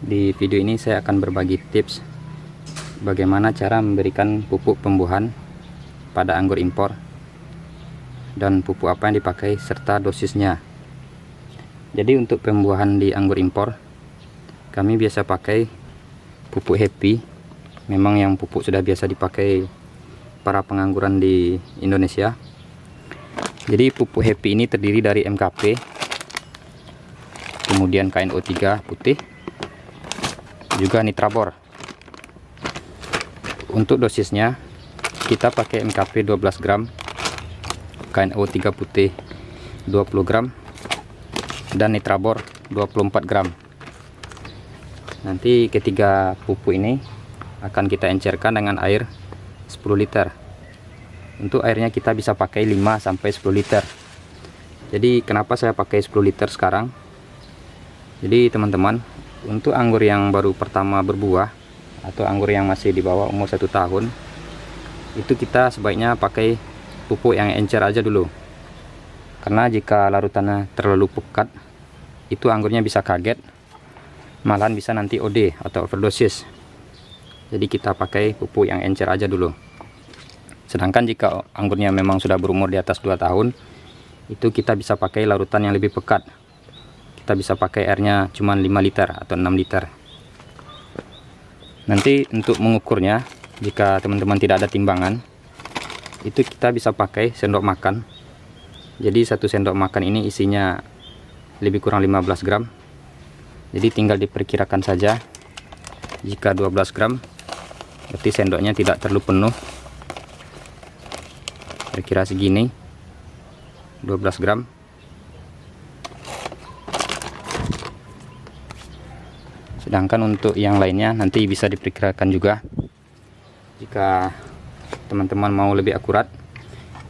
Di video ini saya akan berbagi tips bagaimana cara memberikan pupuk pembuahan pada anggur impor dan pupuk apa yang dipakai serta dosisnya. Jadi untuk pembuahan di anggur impor kami biasa pakai pupuk Happy. Memang yang pupuk sudah biasa dipakai para pengangguran di Indonesia. Jadi pupuk Happy ini terdiri dari MKP, kemudian KNO3 putih, juga Nitrabor. Untuk dosisnya kita pakai MKP 12 gram, KNO3 putih 20 gram, dan Nitrabor 24 gram. Nanti ketiga pupuk ini akan kita encerkan dengan air 10 liter. Untuk airnya kita bisa pakai 5-10 liter. Jadi kenapa saya pakai 10 liter sekarang? Jadi teman-teman, untuk anggur yang baru pertama berbuah atau anggur yang masih di bawah umur 1 tahun, itu kita sebaiknya pakai pupuk yang encer aja dulu. Karena jika larutannya terlalu pekat, itu anggurnya bisa kaget, malahan bisa nanti OD atau overdosis. Jadi kita pakai pupuk yang encer aja dulu. Sedangkan jika anggurnya memang sudah berumur di atas 2 tahun, itu kita bisa pakai larutan yang lebih pekat. Kita bisa pakai airnya cuma 5 liter atau 6 liter. Nanti untuk mengukurnya, jika teman-teman tidak ada timbangan, itu kita bisa pakai sendok makan. Jadi 1 sendok makan ini isinya lebih kurang 15 gram. Jadi tinggal diperkirakan saja. Jika 12 gram, berarti sendoknya tidak terlalu penuh. Kira-kira segini, 12 gram. Sedangkan untuk yang lainnya nanti bisa diperkirakan juga. Jika teman-teman mau lebih akurat,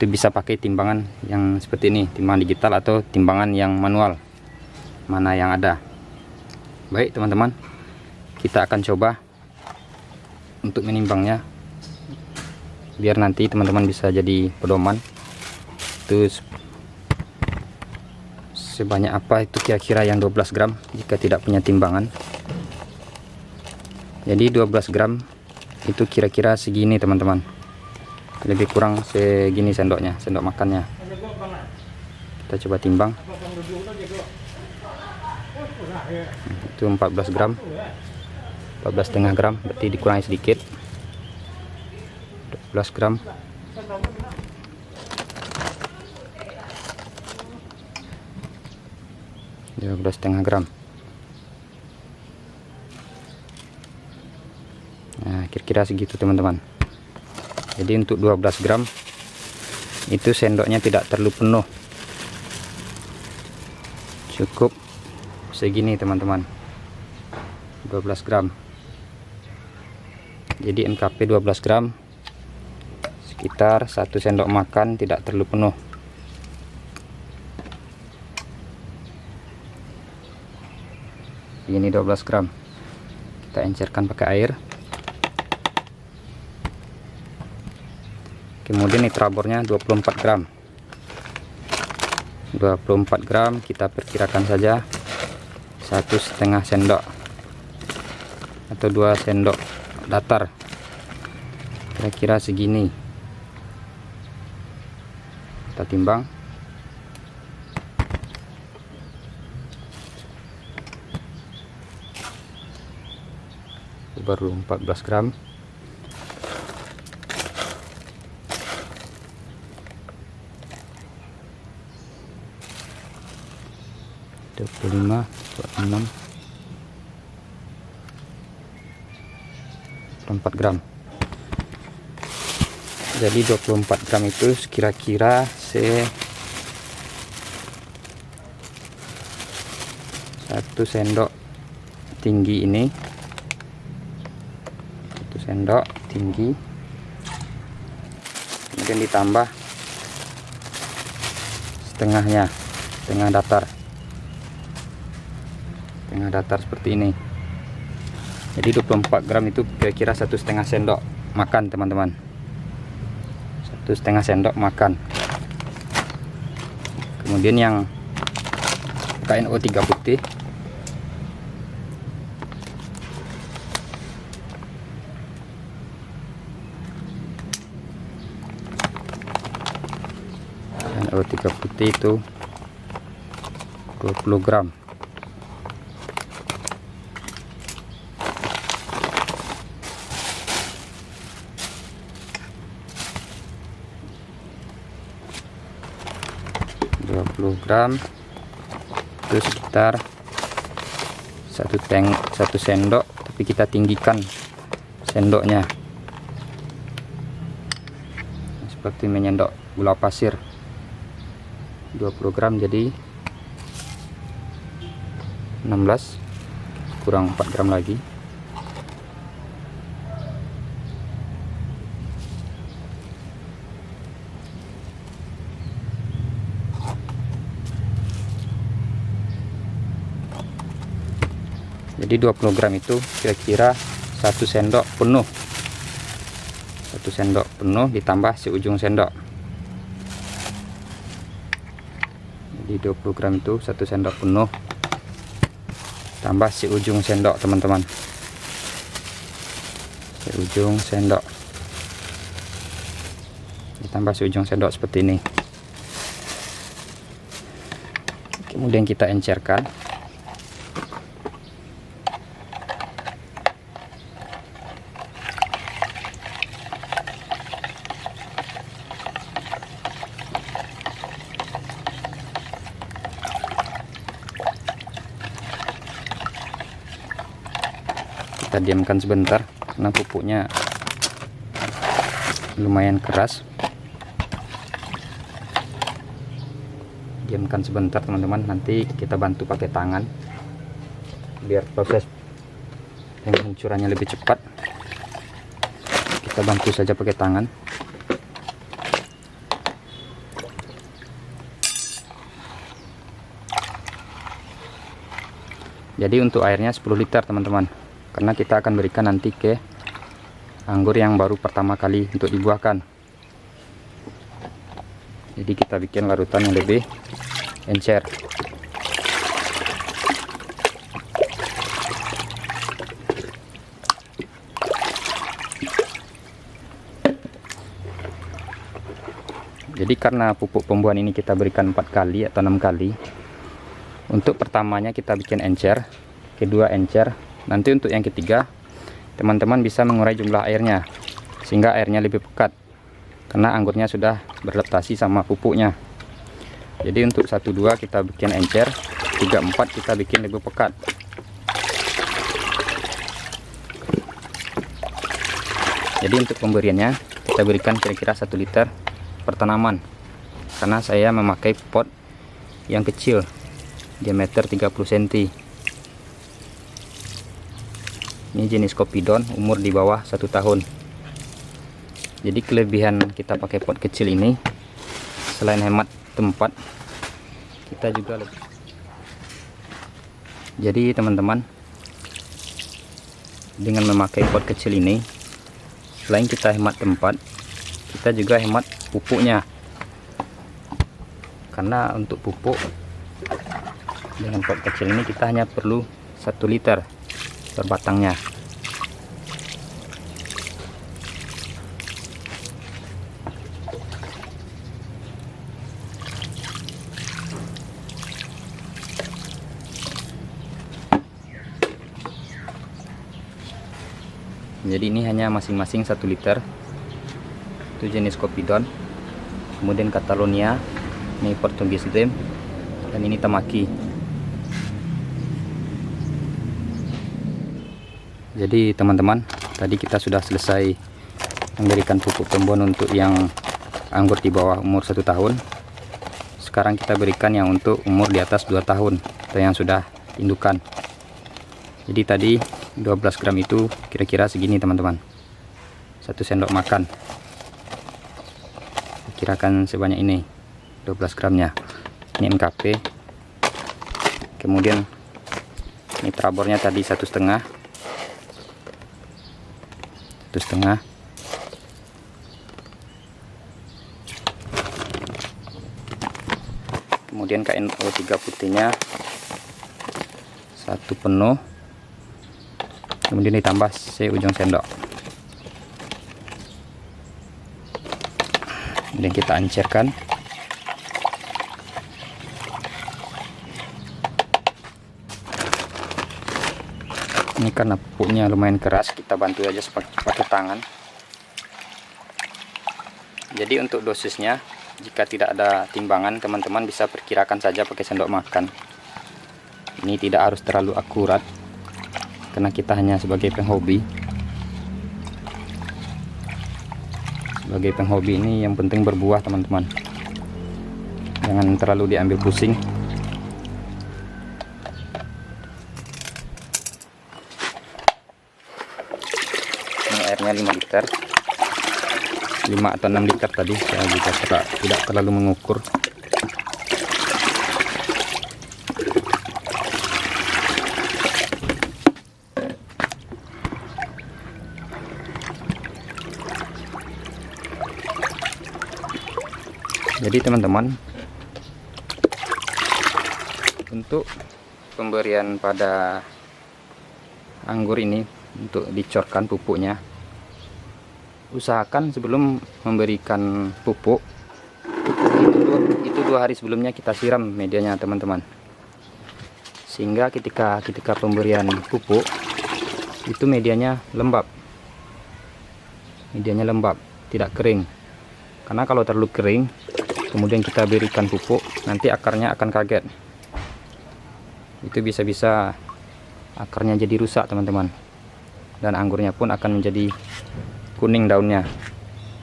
itu bisa pakai timbangan yang seperti ini, timbangan digital atau timbangan yang manual, mana yang ada. Baik teman-teman, kita akan coba untuk menimbangnya, biar nanti teman-teman bisa jadi pedoman. Itu sebanyak apa itu kira-kira yang 12 gram jika tidak punya timbangan. Jadi 12 gram itu kira-kira segini teman-teman, lebih kurang segini sendoknya, sendok makannya. Kita coba timbang. Itu 14 gram, 14,5 gram, berarti dikurangi sedikit. 12 gram, 12,5 gram. Nah, kira-kira segitu teman-teman. Jadi untuk 12 gram itu sendoknya tidak terlalu penuh, cukup segini teman-teman, 12 gram. Jadi MKP 12 gram sekitar 1 sendok makan, tidak terlalu penuh. Ini 12 gram. Kita encerkan pakai air. Kemudian nitrabornya 24 gram. 24 gram kita perkirakan saja 1,5 sendok atau 2 sendok datar, kira-kira segini. Kita timbang. Baru 14 gram. 25, 26, 24 gram. Jadi 24 gram itu kira-kira 1 sendok tinggi ini, 1 sendok tinggi, kemudian ditambah setengahnya, setengah datar seperti ini. Jadi 24 gram itu kira-kira 1,5 sendok makan teman-teman, 1,5 sendok makan. Kemudian yang KNO3 putih O3 putih itu 20 gram. Itu sekitar 1 sendok, tapi kita tinggikan sendoknya seperti menyendok gula pasir. 20 gram jadi 16, kurang 4 gram lagi. Jadi 20 gram itu kira-kira 1 sendok penuh. 1 sendok penuh ditambah seujung sendok. Jadi 20 gram itu 1 sendok penuh tambah seujung sendok, teman-teman. Seujung sendok ditambah seujung sendok seperti ini. Kemudian kita encerkan. Kita diamkan sebentar karena pupuknya lumayan keras. Diamkan sebentar, teman-teman, nanti kita bantu pakai tangan biar proses penghancurannya lebih cepat. Kita bantu saja pakai tangan. Jadi untuk airnya 10 liter, teman-teman, karena kita akan berikan nanti ke anggur yang baru pertama kali untuk dibuahkan. Jadi kita bikin larutan yang lebih encer. Jadi karena pupuk pembuahan ini kita berikan 4 kali atau 6 kali. Untuk pertamanya kita bikin encer, kedua encer. Nanti untuk yang ketiga, teman-teman bisa mengurai jumlah airnya sehingga airnya lebih pekat karena anggurnya sudah beradaptasi sama pupuknya. Jadi untuk 1-2 kita bikin encer, 3-4 kita bikin lebih pekat. Jadi untuk pemberiannya kita berikan kira-kira 1 liter per tanaman, karena saya memakai pot yang kecil diameter 30 cm. Ini jenis Copidon, umur di bawah 1 tahun. Jadi kelebihan kita pakai pot kecil ini, selain hemat tempat, kita juga lebih. Jadi teman-teman, dengan memakai pot kecil ini, selain kita hemat tempat, kita juga hemat pupuknya. Karena untuk pupuk dengan pot kecil ini kita hanya perlu 1 liter per batangnya. Jadi ini hanya masing-masing 1 liter. Itu jenis Copidon, kemudian Catalonia, ini Portugis Dream, dan ini Tamaki. Jadi teman-teman, tadi kita sudah selesai memberikan pupuk pembuahan untuk yang anggur di bawah umur 1 tahun. Sekarang kita berikan yang untuk umur di atas 2 tahun atau yang sudah indukan. Jadi tadi 12 gram itu kira-kira segini, teman-teman, 1 sendok makan. Kirakan sebanyak ini 12 gramnya. Ini NKP. Kemudian ini trabornya tadi 1,5. Kemudian KNO3 putihnya 1 penuh, kemudian ditambah seujung sendok. Kemudian kita encerkan. Ini karena pupuknya lumayan keras, kita bantu aja pakai tangan. Jadi untuk dosisnya, jika tidak ada timbangan, teman-teman bisa perkirakan saja pakai sendok makan. Ini tidak harus terlalu akurat, karena kita hanya sebagai penghobi. Sebagai penghobi ini yang penting berbuah, teman-teman. Jangan terlalu diambil pusing. Ini airnya 5 liter. 5 atau 6 liter tadi, saya juga tidak terlalu mengukur. Jadi teman-teman, untuk pemberian pada anggur ini, untuk dicorkan pupuknya, usahakan sebelum memberikan pupuk itu 2 hari sebelumnya kita siram medianya, teman-teman, sehingga ketika pemberian pupuk itu medianya lembab, tidak kering. Karena kalau terlalu kering kemudian kita berikan pupuk, nanti akarnya akan kaget. Itu bisa-bisa akarnya jadi rusak, teman-teman, dan anggurnya pun akan menjadi kuning daunnya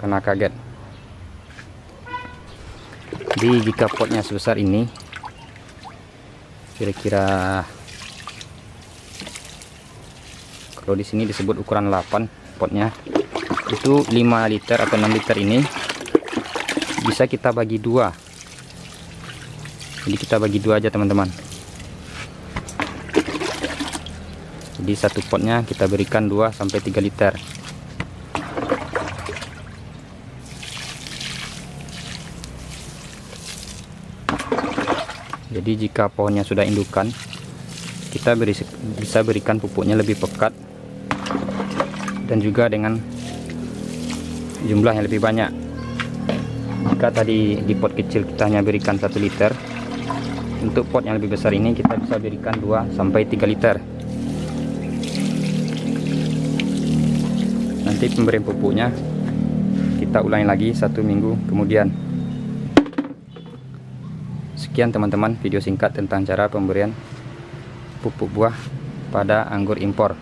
karena kaget. Jadi jika potnya sebesar ini, kira-kira kalau di sini disebut ukuran 8 potnya, itu 5 liter atau 6 liter ini bisa kita bagi 2. Jadi kita bagi 2 aja, teman-teman. Jadi satu potnya kita berikan 2 sampai 3 liter. Jadi jika pohonnya sudah indukan, kita bisa berikan pupuknya lebih pekat dan juga dengan jumlah yang lebih banyak. Jika tadi di pot kecil kita hanya berikan 1 liter, untuk pot yang lebih besar ini kita bisa berikan 2 sampai 3 liter. Nanti pemberian pupuknya kita ulangi lagi 1 minggu kemudian. Sekian teman-teman video singkat tentang cara pemberian pupuk buah pada anggur impor.